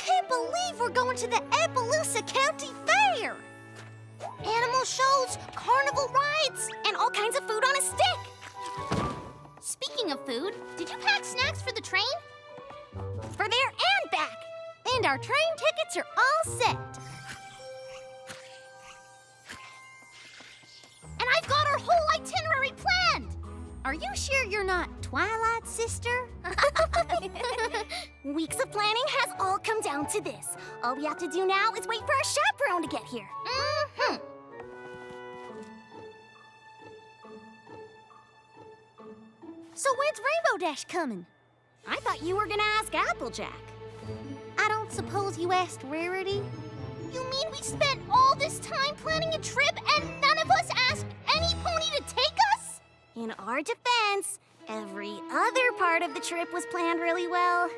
can't believe we're going to the Appleloosa County Fair! Animal shows, carnival rides, and all kinds of food on a stick. Speaking of food, did you pack snacks for the train? For there and back. And our train tickets are all set. And I've got our whole itinerary planned. Are you sure you're not Twilight's sister? Weeks of planning has all come down to this. All we have to do now is wait for our chaperone to get here. Mm-hmm. So when's Rainbow Dash coming? I thought you were gonna ask Applejack. I don't suppose you asked Rarity? You mean we spent all this time planning a trip and none of us asked any pony to take us? In our defense, every other part of the trip was planned really well.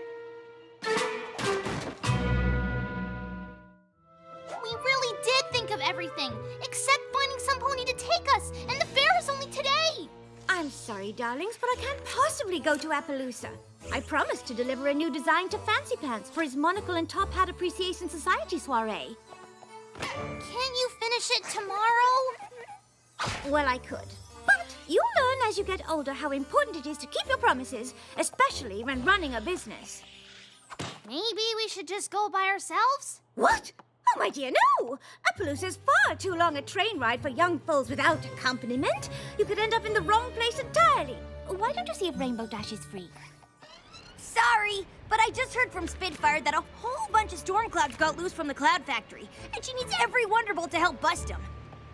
We really did think of everything, except finding some pony to take us, and the fair is only today. I'm sorry, darlings, but I can't possibly go to Appleloosa. I promised to deliver a new design to Fancy Pants for his Monocle and Top Hat Appreciation Society soiree. Can't you finish it tomorrow? Well, I could. But you'll learn as you get older how important it is to keep your promises, especially when running a business. Maybe we should just go by ourselves? What? Oh, my dear, no! Appleloosa is far too long a train ride for young foals without accompaniment. You could end up in the wrong place entirely. Why don't you see if Rainbow Dash is free? Sorry, but I just heard from Spitfire that a whole bunch of storm clouds got loose from the Cloud Factory, and she needs every Wonderbolt to help bust them.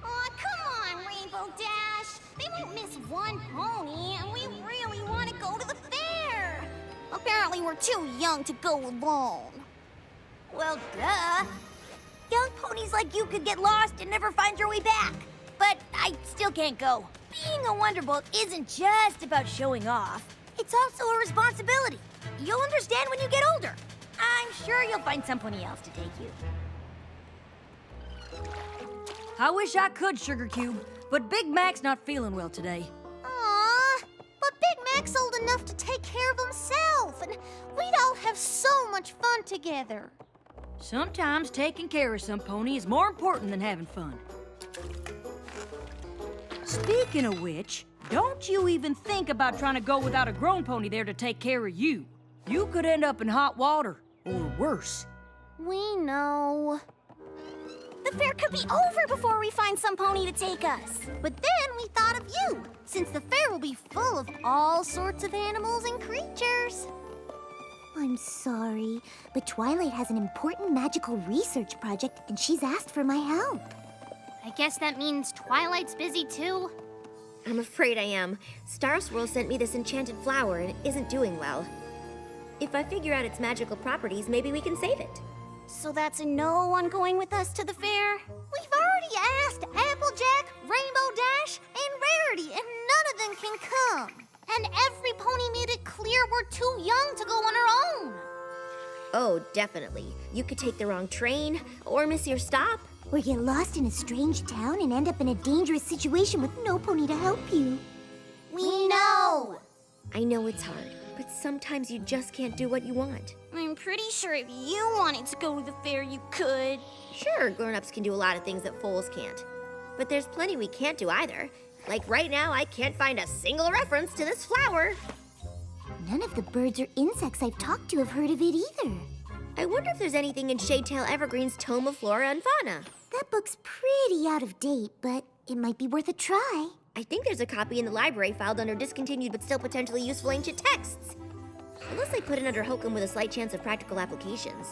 Aw, come on, Rainbow Dash. They won't miss one pony, and we really want to go to the fair. Apparently, we're too young to go alone. Well, duh. Young ponies like you could get lost and never find your way back. But I still can't go. Being a Wonderbolt isn't just about showing off. It's also a responsibility. You'll understand when you get older. I'm sure you'll find some pony else to take you. I wish I could, Sugar Cube, but Big Mac's not feeling well today. Aw, but Big Mac's old enough to take care of himself, and we'd all have so much fun together. Sometimes taking care of some pony is more important than having fun. Speaking of which, don't you even think about trying to go without a grown pony there to take care of you. You could end up in hot water, or worse. We know. The fair could be over before we find some pony to take us. But then we thought of you, since the fair will be full of all sorts of animals and creatures. I'm sorry, but Twilight has an important magical research project, and she's asked for my help. I guess that means Twilight's busy too. I'm afraid I am. Star Swirl sent me this enchanted flower and it isn't doing well. If I figure out its magical properties, maybe we can save it. So that's a no on going with us to the fair? We've already asked Applejack, Rainbow Dash, and Rarity, and none of them can come. And every pony made it clear we're too young to go on our own. Oh, definitely. You could take the wrong train or miss your stop. Or get lost in a strange town and end up in a dangerous situation with no pony to help you. We know. I know it's hard, but sometimes you just can't do what you want. I'm pretty sure if you wanted to go to the fair, you could. Sure, grown-ups can do a lot of things that foals can't. But there's plenty we can't do either. Like right now, I can't find a single reference to this flower. None of the birds or insects I've talked to have heard of it either. I wonder if there's anything in Shadetail Evergreen's Tome of Flora and Fauna. That book's pretty out of date, but it might be worth a try. I think there's a copy in the library filed under discontinued but still potentially useful ancient texts. Unless I put it under Hokum with a slight chance of practical applications.